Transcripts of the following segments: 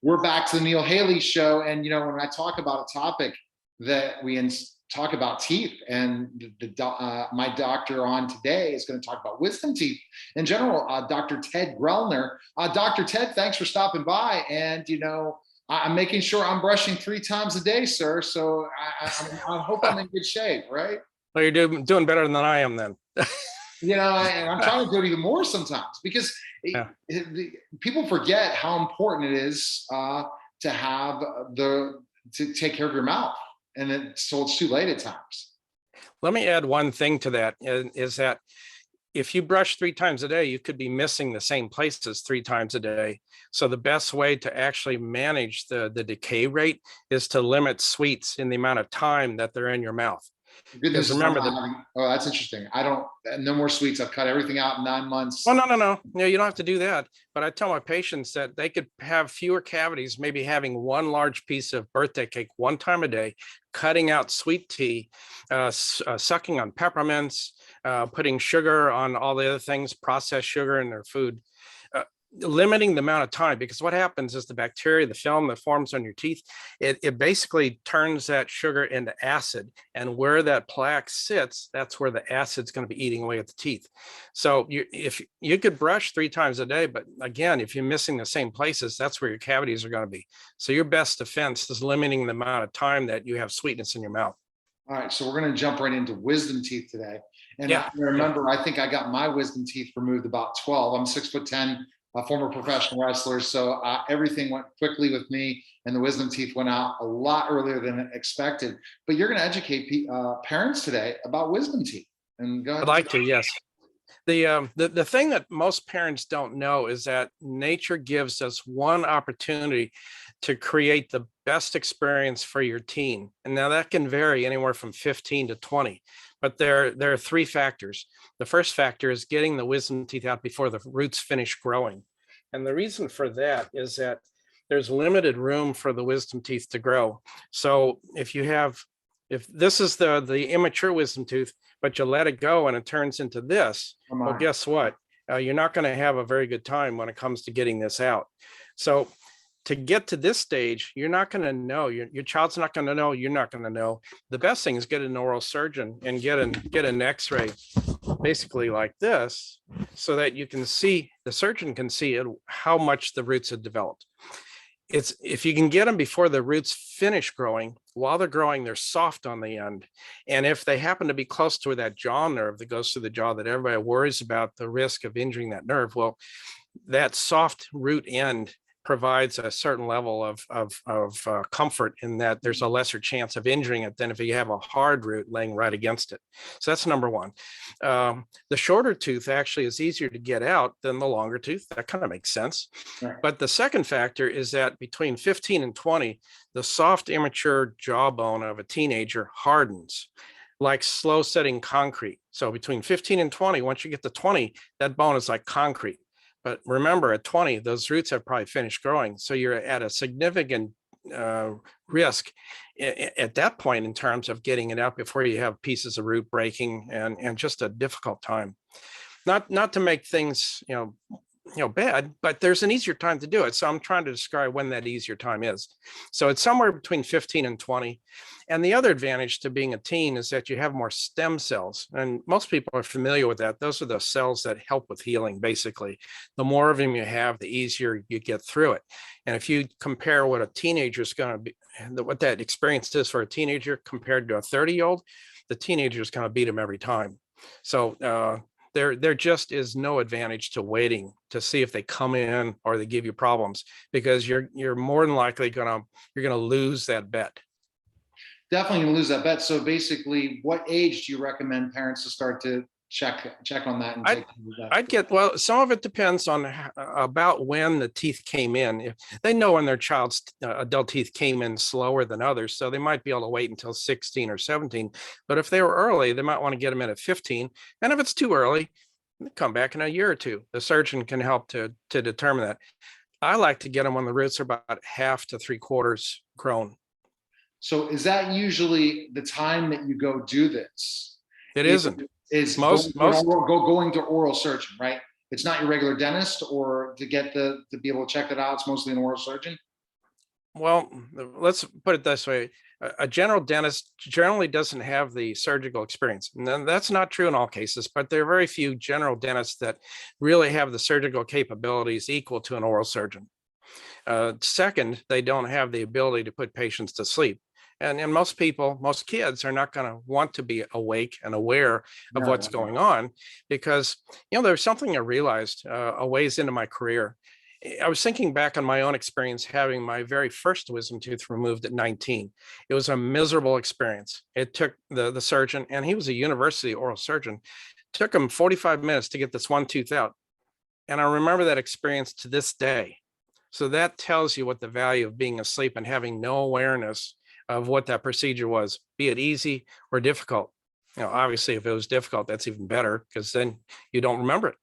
We're back to the Neil Haley Show. And, when I talk about a topic that talk about teeth, and my doctor on today is going to talk about wisdom teeth in general, Dr. Ted Grellner. Dr. Ted, thanks for stopping by. And, I'm making sure I'm brushing 3 times a day, sir. So I hope I'm in good shape, right? Well, you're doing better than I am then. And I'm trying to do it even more sometimes because people forget how important it is to have to take care of your mouth, and so it's too late at times. Let me add one thing to that, is that if you brush 3 times a day, you could be missing the same places 3 times a day. So the best way to actually manage the decay rate is to limit sweets in the amount of time that they're in your mouth. Good news is that's interesting. No more sweets. I've cut everything out in 9 months. Oh, no, you don't have to do that. But I tell my patients that they could have fewer cavities, maybe having 1 large piece of birthday cake 1 time a day, cutting out sweet tea, sucking on peppermints, putting sugar on all the other things, processed sugar in their food, limiting the amount of time, because what happens is the bacteria, the film that forms on your teeth, it basically turns that sugar into acid, and where that plaque sits, that's where the acid's going to be eating away at the teeth. So if you could brush 3 times a day, but again, if you're missing the same places, that's where your cavities are going to be. So your best defense is limiting the amount of time that you have sweetness in your mouth. All right, so we're going to jump right into wisdom teeth today. And I remember, I think I got my wisdom teeth removed about 12. I'm 6'10", a former professional wrestler. So everything went quickly with me, and the wisdom teeth went out a lot earlier than expected. But you're going to educate parents today about wisdom teeth. And go ahead. I'd like to, yes. The thing that most parents don't know is that nature gives us one opportunity to create the best experience for your teen. And now that can vary anywhere from 15 to 20. But there are 3 factors. The first factor is getting the wisdom teeth out before the roots finish growing. And the reason for that is that there's limited room for the wisdom teeth to grow. So if this is the immature wisdom tooth, but you let it go and it turns into this, well, guess what? You're not going to have a very good time when it comes to getting this out. So to get to this stage, you're not going to know. Your child's not going to know. You're not going to know. The best thing is get an oral surgeon and get an X-ray, basically like this, so that you can see, the surgeon can see how much the roots have developed. If you can get them before the roots finish growing, while they're growing, they're soft on the end. And if they happen to be close to that jaw nerve that goes through the jaw that everybody worries about the risk of injuring that nerve, well, that soft root end provides a certain level of comfort in that there's a lesser chance of injuring it than if you have a hard root laying right against it. So that's number one. The shorter tooth actually is easier to get out than the longer tooth. That kind of makes sense. Right. But the second factor is that between 15 and 20, the soft immature jawbone of a teenager hardens like slow setting concrete. So between 15 and 20, once you get to 20, that bone is like concrete. But remember, at 20, those roots have probably finished growing. So you're at a significant risk at that point in terms of getting it out before you have pieces of root breaking and just a difficult time. Not to make things bad, but there's an easier time to do it. So I'm trying to describe when that easier time is. So it's somewhere between 15 and 20. And the other advantage to being a teen is that you have more stem cells. And most people are familiar with that. Those are the cells that help with healing, basically. The more of them you have, the easier you get through it. And if you compare what a teenager is going to be, what that experience is for a teenager compared to a 30-year-old, the teenager is going to beat them every time. So there just is no advantage to waiting to see if they come in or they give you problems, because you're more than likely you're gonna lose that bet. Definitely gonna lose that bet. So basically, what age do you recommend parents to start to check on that? And well, some of it depends on about when the teeth came in. If they know when their child's adult teeth came in slower than others, so they might be able to wait until 16 or 17. But if they were early, they might want to get them in at 15. And if it's too early, come back in a year or two. The surgeon can help to determine that. I like to get them when the roots are about half to 3/4 grown. So is that usually the time that you go do this? It isn't. Is going to oral surgeon, right? It's not your regular dentist, or to be able to check that out, it's mostly an oral surgeon. Well, let's put it this way. A general dentist generally doesn't have the surgical experience. And then that's not true in all cases, but there are very few general dentists that really have the surgical capabilities equal to an oral surgeon. Second, they don't have the ability to put patients to sleep. And most people, most kids are not going to want to be awake and aware of what's Yeah. going on because, there's something I realized a ways into my career. I was thinking back on my own experience having my very first wisdom tooth removed at 19. It was a miserable experience. It took the surgeon, and he was a university oral surgeon, took him 45 minutes to get this one tooth out. And I remember that experience to this day. So that tells you what the value of being asleep and having no awareness of what that procedure was, be it easy or difficult. Obviously, if it was difficult, that's even better because then you don't remember it.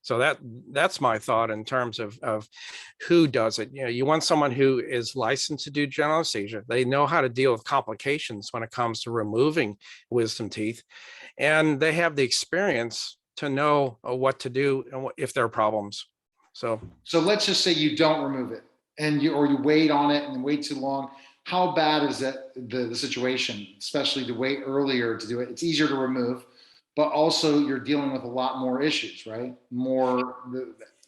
So that's my thought in terms of who does it. You want someone who is licensed to do general anesthesia. They know how to deal with complications when it comes to removing wisdom teeth, and they have the experience to know what to do and if there are problems. So let's just say you don't remove it and you wait on it and wait too long. How bad is that the situation, especially to wait earlier to do it? It's easier to remove, but also you're dealing with a lot more issues, right? More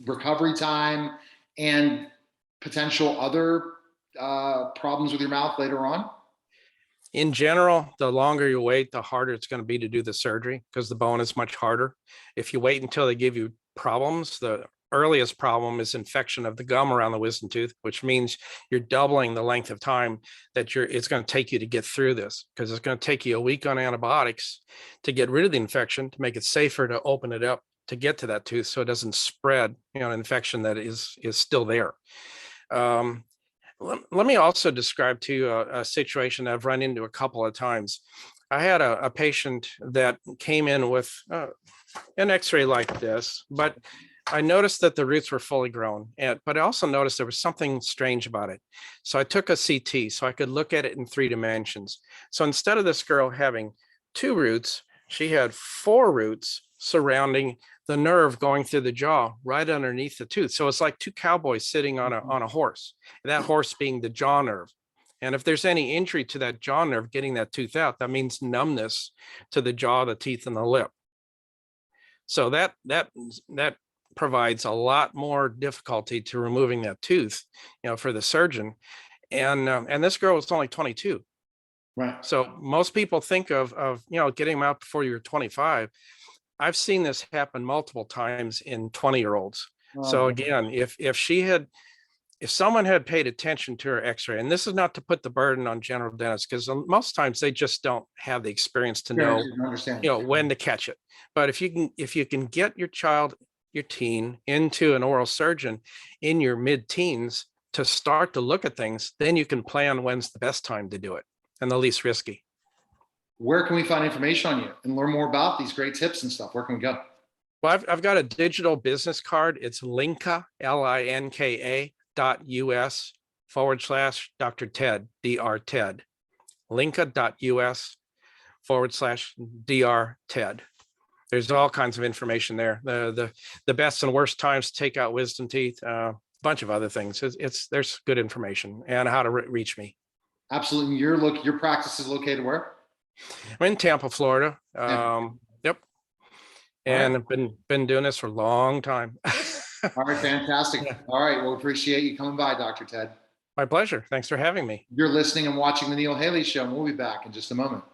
recovery time and potential other problems with your mouth later on. in general, the longer you wait, the harder it's going to be to do the surgery because the bone is much harder. If you wait until they give you problems, the earliest problem is infection of the gum around the wisdom tooth, which means you're doubling the length of time that it's going to take you to get through this because it's going to take you a week on antibiotics to get rid of the infection, to make it safer to open it up to get to that tooth so it doesn't spread, an infection that is still there. Let me also describe to you a situation I've run into a couple of times. I had a patient that came in with an x-ray like this, but I noticed that the roots were fully grown, but I also noticed there was something strange about it. So I took a CT so I could look at it in 3 dimensions. So instead of this girl having 2 roots, she had 4 roots surrounding the nerve going through the jaw right underneath the tooth. So it's like 2 cowboys sitting on a horse, that horse being the jaw nerve. And if there's any injury to that jaw nerve getting that tooth out, that means numbness to the jaw, the teeth, and the lip. So that provides a lot more difficulty to removing that tooth, for the surgeon. And this girl was only 22. Right. So most people think of getting them out before you're 25. I've seen this happen multiple times in 20-year-olds. So again, if someone had paid attention to her x-ray, and this is not to put the burden on general dentists, because most times they just don't have the experience to know, when to catch it. But if you can get your child, your teen, into an oral surgeon in your mid-teens to start to look at things, then you can plan when's the best time to do it and the least risky. Where can we find information on you and learn more about these great tips and stuff? Where can we go? Well, I've got a digital business card. It's Linka, linka.us/Dr. Ted, Dr. Ted. Linka.us/Dr. Ted. There's all kinds of information there. The best and worst times to take out wisdom teeth, a bunch of other things. There's good information and how to reach me. Absolutely. Your practice is located where? I'm in Tampa, Florida. Yep. And Right. I've been doing this for a long time. All right, fantastic. All right, well, appreciate you coming by, Dr. Ted. My pleasure. Thanks for having me. You're listening and watching the Neil Haley Show, and we'll be back in just a moment.